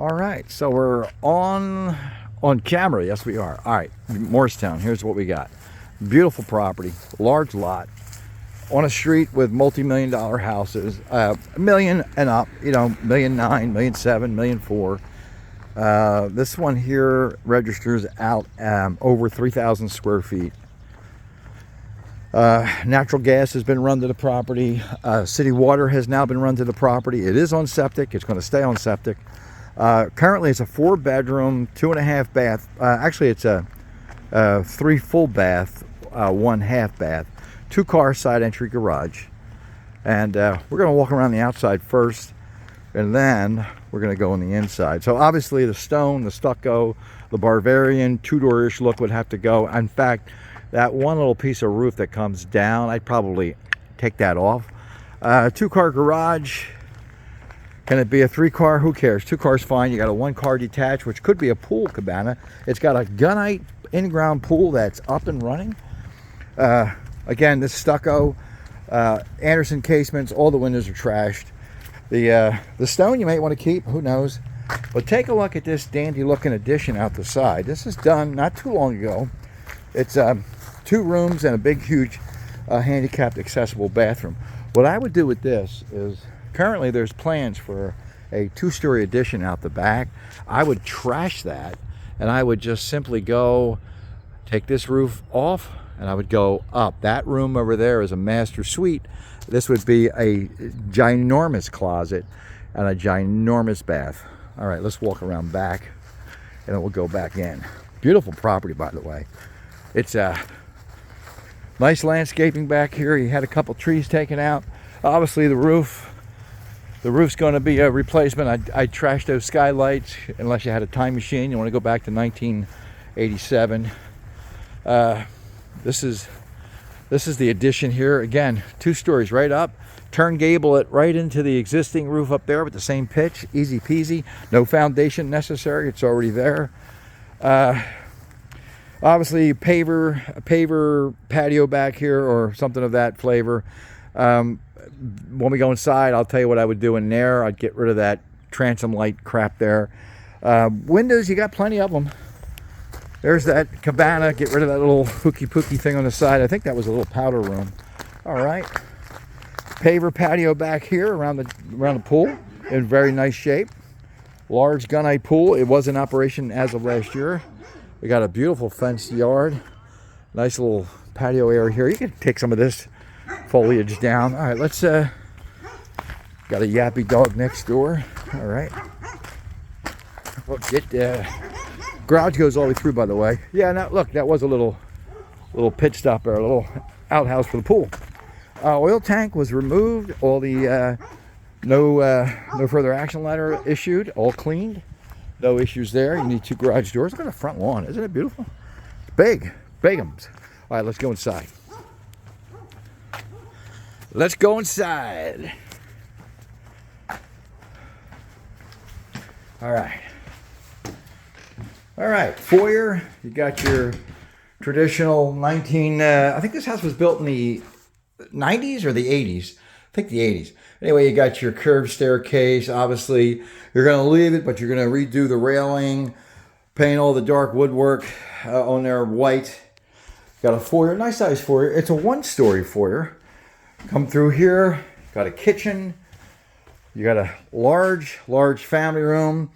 All right, so we're on camera. Yes, we are. All right, Morristown. Here's what we got. Beautiful property, large lot, on a street with multi-million-dollar houses, a million and up. You know, $1,000,009, $1,007,000, $1,004,000. This one here registers out over 3,000 square feet. Natural gas has been run to the property. City water has now been run to the property. It is on septic. It's going to stay on septic. Currently, it's a 4-bedroom, 2.5 bath. Actually, it's a 3 full bath, 1 half bath, 2-car side entry garage. And we're going to walk around the outside first, and then we're going to go on the inside. So obviously, the stone, the stucco, the Bavarian Tudor-ish look would have to go. In fact, that one little piece of roof that comes down, I'd probably take that off. 2-car garage. Can it be a 3-car? Who cares? 2 cars fine. You got a 1-car detached, which could be a pool cabana. It's got a gunite in-ground pool that's up and running. Again, this stucco, Anderson casements, all the windows are trashed. The stone you might want to keep, who knows. But take a look at this dandy looking addition out the side. This is done not too long ago. It's 2 rooms and a big, huge handicapped accessible bathroom. What I would do with this is, currently there's plans for a 2-story addition out the back. I would trash that, and I would just simply go take this roof off, and I would go up. That room over there is a master suite. This would be a ginormous closet and a ginormous bath. All right, let's walk around back, and then we'll go back in. Beautiful property, by the way. It's nice landscaping back here. You had a couple trees taken out. Obviously, the roof's going to be a replacement. I trashed those skylights unless you had a time machine. You want to go back to 1987. This is the addition here. Again, 2 stories right up. Turn gable it right into the existing roof up there with the same pitch. Easy peasy. No foundation necessary. It's already there. Obviously, a paver patio back here or something of that flavor. When we go inside, I'll tell you what I would do in there. I'd get rid of that transom light crap there. Windows, you got plenty of them. There's that cabana. Get rid of that little hooky pooky thing on the side. I think that was a little powder room. All right. Paver patio back here around the pool in very nice shape. Large gunite pool. It was in operation as of last year. We got a beautiful fenced yard. Nice little patio area here. You can take some of this foliage down. All right, let's got a yappy dog next door. All right, we'll get garage goes all the way through, by the way. Yeah, now look, that was a little pit stop or a little outhouse for the pool. Oil tank was removed. All the no further action letter issued. All cleaned. No issues there. You need 2 garage doors. Look at the front lawn. Isn't it beautiful? It's big. Bigums. All right, let's go inside. Let's go inside. All right. All right. Foyer. You got your traditional I think this house was built in the 90s or the 80s. I think the 80s. Anyway, you got your curved staircase. Obviously, you're going to leave it, but you're going to redo the railing, paint all the dark woodwork on there white. Got a foyer, nice size foyer. It's a 1-story foyer. Come through here. Got a kitchen. You got a large family room.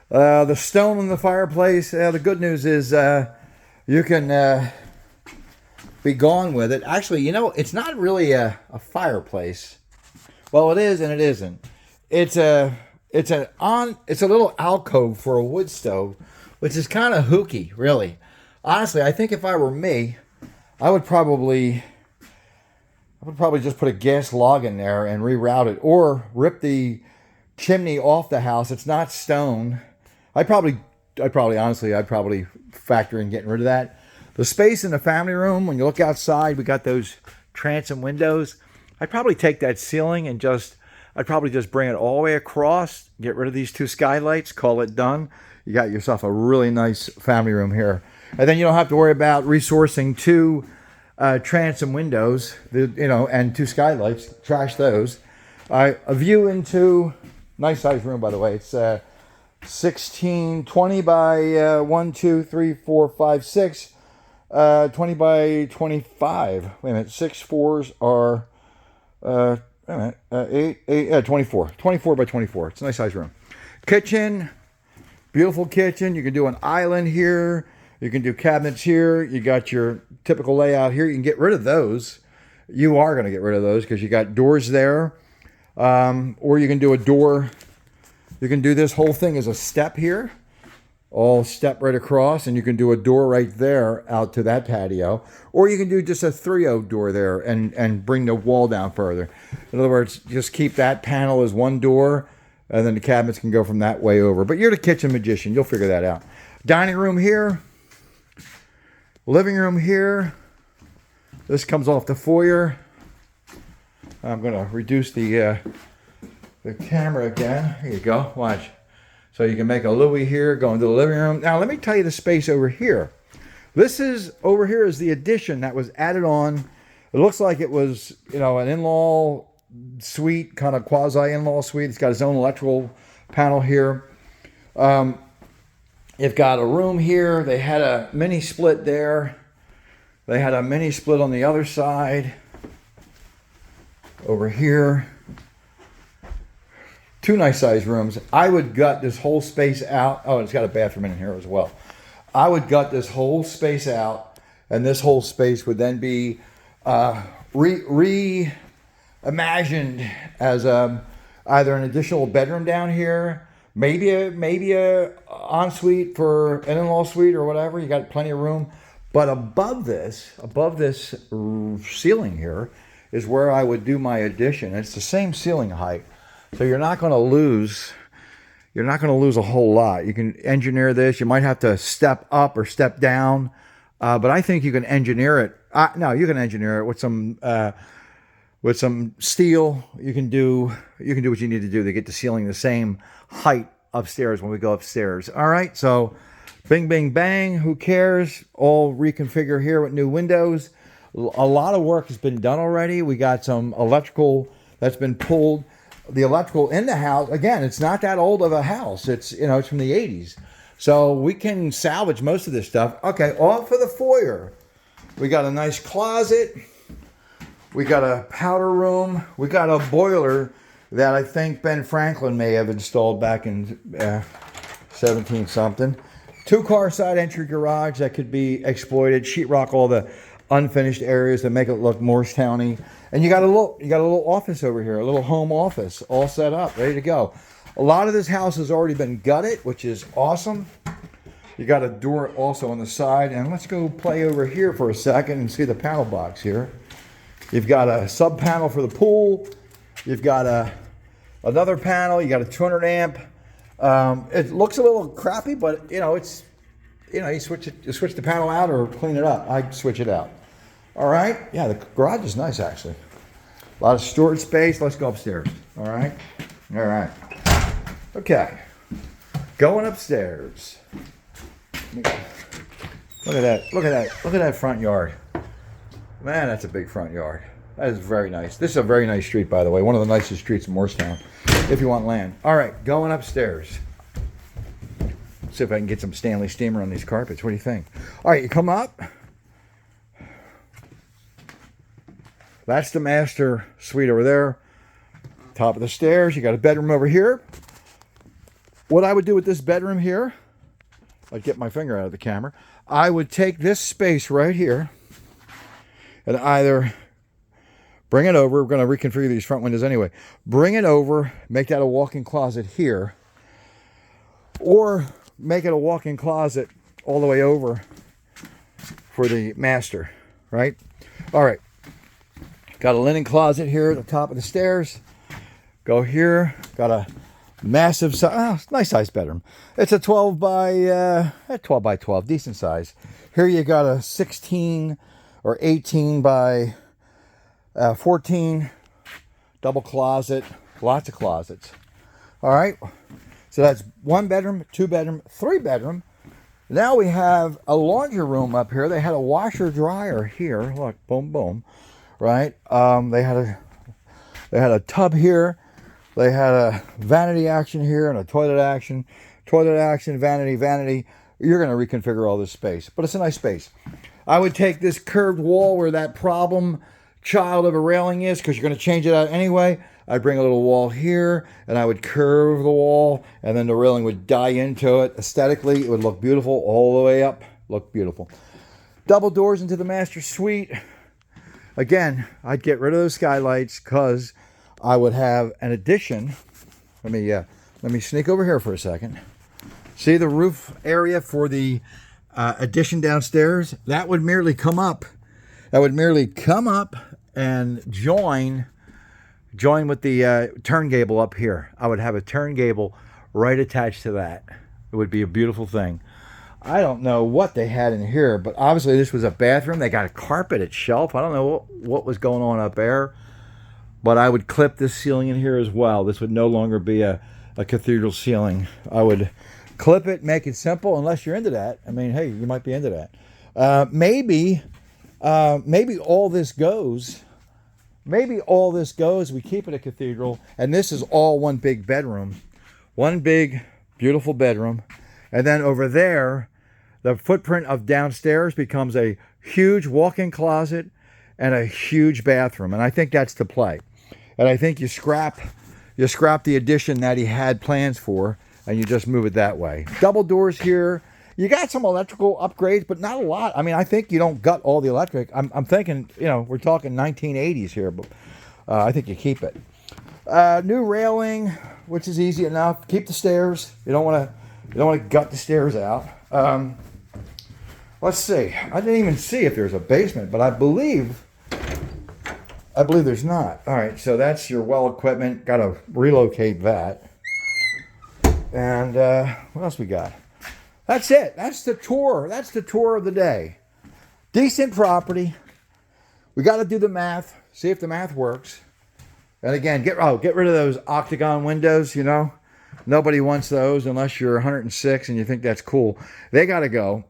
The stone in the fireplace. The good news is you can be gone with it. Actually, you know, it's not really a fireplace. Well, it is and it isn't. It's a little alcove for a wood stove, which is kind of hooky, really. Honestly, I think if I were me, I would probably just put a gas log in there and reroute it, or rip the chimney off the house. It's not stone. I'd probably factor in getting rid of that. The space in the family room, when you look outside, we got those transom windows. I'd probably take that ceiling and I'd probably just bring it all the way across, get rid of these 2 skylights, call it done. You got yourself a really nice family room here. And then you don't have to worry about resourcing 2 transom windows, and 2 skylights. Trash those. A view into, nice size room, by the way. It's 16, 20 by 1, 2, 3, 4, 5, 6, 20 by 25. Wait a minute, 6 fours are, wait a minute, 24. 24 by 24. It's a nice size room. Kitchen, beautiful kitchen. You can do an island here. You can do cabinets here. You got your typical layout here. You can get rid of those. You are going to get rid of those because you got doors there. Or you can do a door. You can do this whole thing as a step here. All step right across. And you can do a door right there out to that patio. Or you can do just a 3-0 door there and bring the wall down further. In other words, just keep that panel as one door. And then the cabinets can go from that way over. But you're the kitchen magician. You'll figure that out. Dining room here. Living room here. This comes off the foyer. I'm going to reduce the camera again. Here you go. Watch. So you can make a Louis here, go into the living room. Now, let me tell you the space over here. Over here is the addition that was added on. It looks like it was, an in-law suite, kind of quasi-in-law suite. It's got its own electrical panel here. You've got a room here. They had a mini split there. They had a mini split on the other side. Over here. 2 nice sized rooms. I would gut this whole space out. Oh, it's got a bathroom in here as well. I would gut this whole space out, and this whole space would then be reimagined as either an additional bedroom down here, maybe a ensuite for an in-law suite or whatever. You got plenty of room. But above this ceiling here is where I would do my addition. It's the same ceiling height. So you're not going to lose a whole lot. You can engineer this. You might have to step up or step down. But I think you can engineer it. No, you can engineer it with some steel. You can do what you need to do to get the ceiling the same height upstairs when we go upstairs. All right, so bing, bing, bang. Who cares? All reconfigure here with new windows. A lot of work has been done already. We got some electrical that's been pulled. The electrical in the house, again, it's not that old of a house. It's from the 80s. So we can salvage most of this stuff. Okay, off for the foyer. We got a nice closet. We got a powder room. We got a boiler that I think Ben Franklin may have installed back in 17 something. 2-car side entry garage that could be exploited. Sheetrock all the unfinished areas to make it look Morristown-y. And you got a little office over here, a little home office all set up, ready to go. A lot of this house has already been gutted, which is awesome. You got a door also on the side. And let's go play over here for a second and see the panel box here. You've got a sub panel for the pool. You've got another panel. You got a 200 amp. It looks a little crappy, but it's you switch the panel out or clean it up. I switch it out. All right. Yeah, the garage is nice actually. A lot of storage space. Let's go upstairs. All right. All right. Okay. Going upstairs. Look at that. Look at that. Look at that front yard. Man, that's a big front yard. That is very nice. This is a very nice street, by the way. One of the nicest streets in Morristown, if you want land. All right, going upstairs. See if I can get some Stanley Steamer on these carpets. What do you think? All right, you come up. That's the master suite over there. Top of the stairs. You got a bedroom over here. What I would do with this bedroom here, I'd get my finger out of the camera. I would take this space right here and either bring it over. We're going to reconfigure these front windows anyway. Bring it over, make that a walk-in closet here, or make it a walk-in closet all the way over for the master, right? All right. Got a linen closet here at the top of the stairs. Go here. Got a massive, nice size bedroom. It's a 12 by 12, decent size. Here you got a 16 or 18 by 14 double closet. Lots of closets. All right. So that's 1 bedroom, 2 bedroom, 3 bedroom. Now we have a laundry room up here. They had a washer dryer here. Look, boom, boom. Right. They had a tub here. They had a vanity action here and a toilet toilet action, vanity, vanity. You're going to reconfigure all this space, but it's a nice space. I would take this curved wall where that problem child of a railing is, because you're going to change it out anyway. I'd bring a little wall here, and I would curve the wall, and then the railing would die into it. Aesthetically, it would look beautiful all the way up. Look beautiful. Double doors into the master suite. Again, I'd get rid of those skylights because I would have an addition. Let me sneak over here for a second. See the roof area for the addition downstairs? That would merely come up. That would merely come up and join with the turn gable up here. I would have a turn gable right attached to that. It would be a beautiful thing. I don't know what they had in here, but obviously this was a bathroom. They got a carpeted shelf. I don't know what was going on up there, but I would clip this ceiling in here as well. This would no longer be a cathedral ceiling. I would clip it, make it simple, unless you're into that. I mean, hey, you might be into that. Maybe all this goes. Maybe all this goes. We keep it a cathedral, and this is all one big bedroom, one big beautiful bedroom, and then over there, the footprint of downstairs becomes a huge walk-in closet and a huge bathroom, and I think that's the play. And I think you scrap the addition that he had plans for, and you just move it that way. Double doors here. You got some electrical upgrades, but not a lot. I mean, I think you don't gut all the electric. I'm thinking, we're talking 1980s here, but I think you keep it. New railing, which is easy enough. Keep the stairs. You don't want to gut the stairs out. Let's see. I didn't even see if there's a basement, but I believe there's not. All right, so that's your well equipment. Got to relocate that. And what else we got? That's it. That's the tour. That's the tour of the day. Decent property. We got to do the math. See if the math works. And again, get rid of those octagon windows. Nobody wants those unless you're 106 and you think that's cool. They got to go.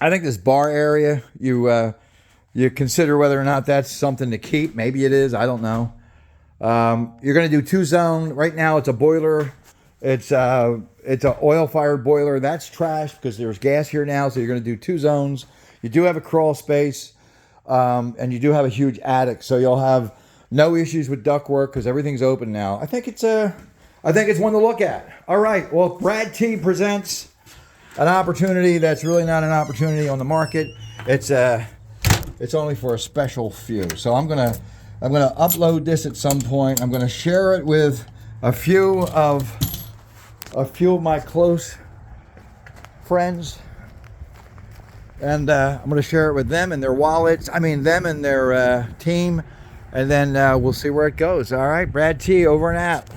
I think this bar area, you consider whether or not that's something to keep. Maybe it is. I don't know. You're going to do 2-zone. Right now, it's a boiler. It's an oil-fired boiler. That's trash because there's gas here now, so you're going to do 2 zones. You do have a crawl space, and you do have a huge attic, so you'll have no issues with ductwork because everything's open now. I think it's one to look at. All right, well, Brad T presents an opportunity that's really not an opportunity on the market. It's only for a special few. So I'm gonna upload this at some point. I'm gonna share it with a few of my close friends, and I'm going to share it with them and their wallets. Them and their team, and then we'll see where it goes. All right, Brad T, over and out.